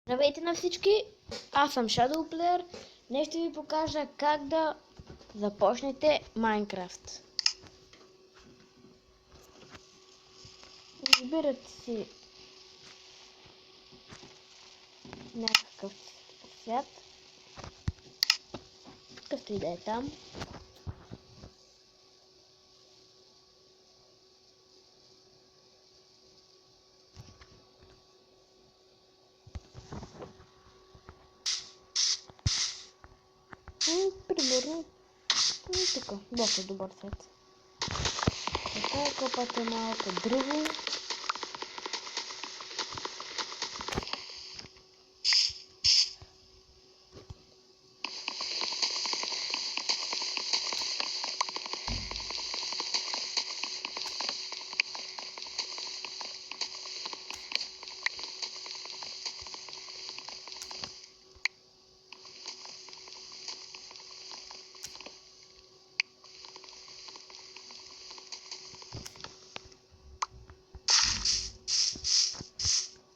Здравейте на всички, аз съм Shadow Player. Днес ще ви покажа как да започнете Майнкрафт. Избирате си някакъв свят, какъвто и да е там. Примерно тук, доста добър свят. Така, копате малко дърво.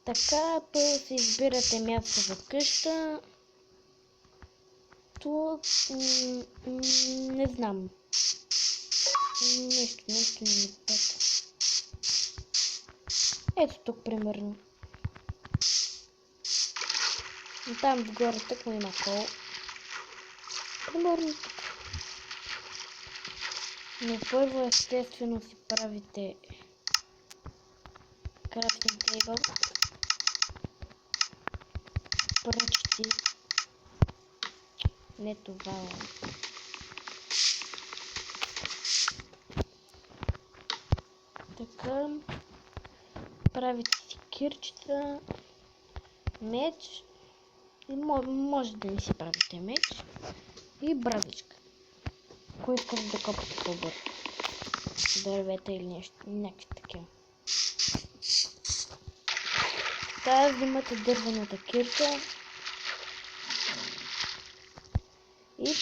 Така, първо си избирате място за къща. Тук не знам. Нещо не ми пътя. Ето тук примерно. И там отгоре тъкмо има кол. Примерно тук. Но първо естествено си правите крафтинг тейбъл. Пръчки. Не това. Така. Правите си кирчета. Меч. И може да не си правите меч. И брадичка. Кой искате да копате по-бързо? Дървета или нещо. Някакви такива. Така взимате дървената кирка. И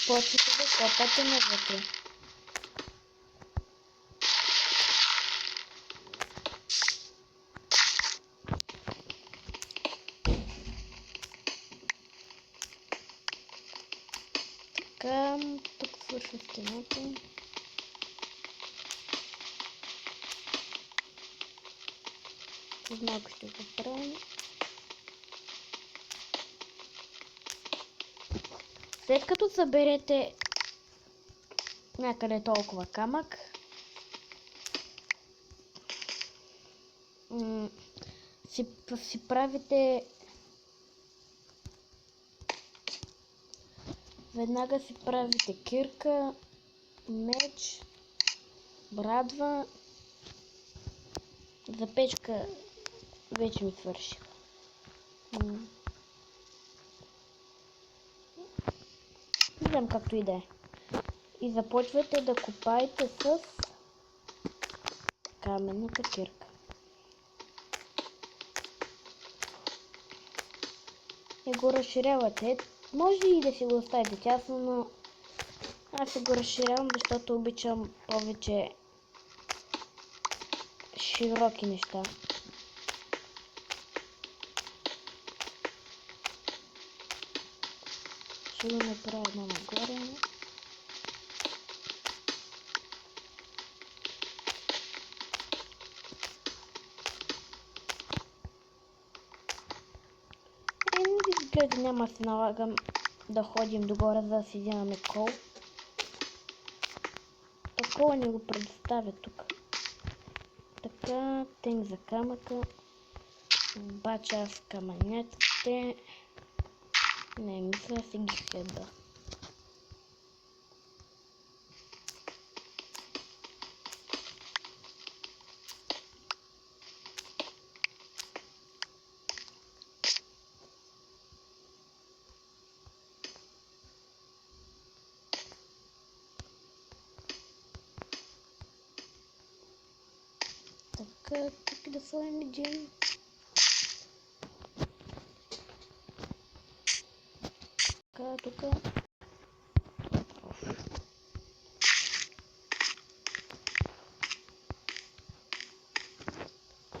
почвате да копате навътре. Така, тук свършва стената. Малко ще го правим. След като съберете някъде толкова камък, си правите веднага си правите кирка, меч, брадва. За печка вече ми свърши. Не знам, както и да е. И започвате да копаете с каменната кирка. И го разширявате. Може и да си го оставите тясно, но аз се го разширявам, защото обичам повече широки неща. Ще го направя едно нагоре. Изгледа няма се налагам да ходим догоре, за да си вземаме кол. Такова ни го предоставя тук. Така, тенг за камъка. Обаче аз камънятите не мисля си ги хеда. Така, тук да сложим един. Така, тук.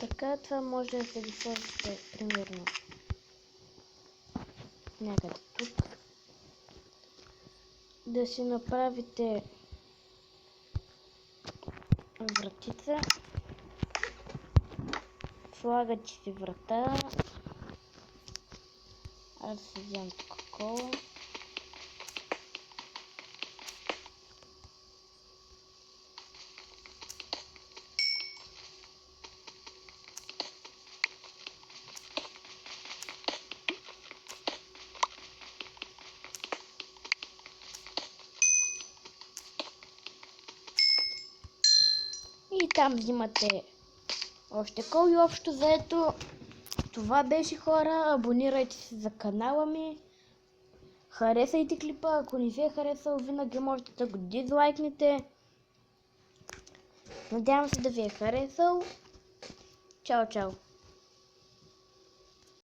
Така, това може да се ги сложите примерно някъде тук. Да си направите вратица. Слагате си врата. Аз си вземам кока-кола. И там взимате още кол и общо заето. Това беше, хора. Абонирайте се за канала ми. Харесайте клипа. Ако не ви е харесал, винаги можете да го дизлайкнете. Надявам се да ви е харесал. Чао, чао.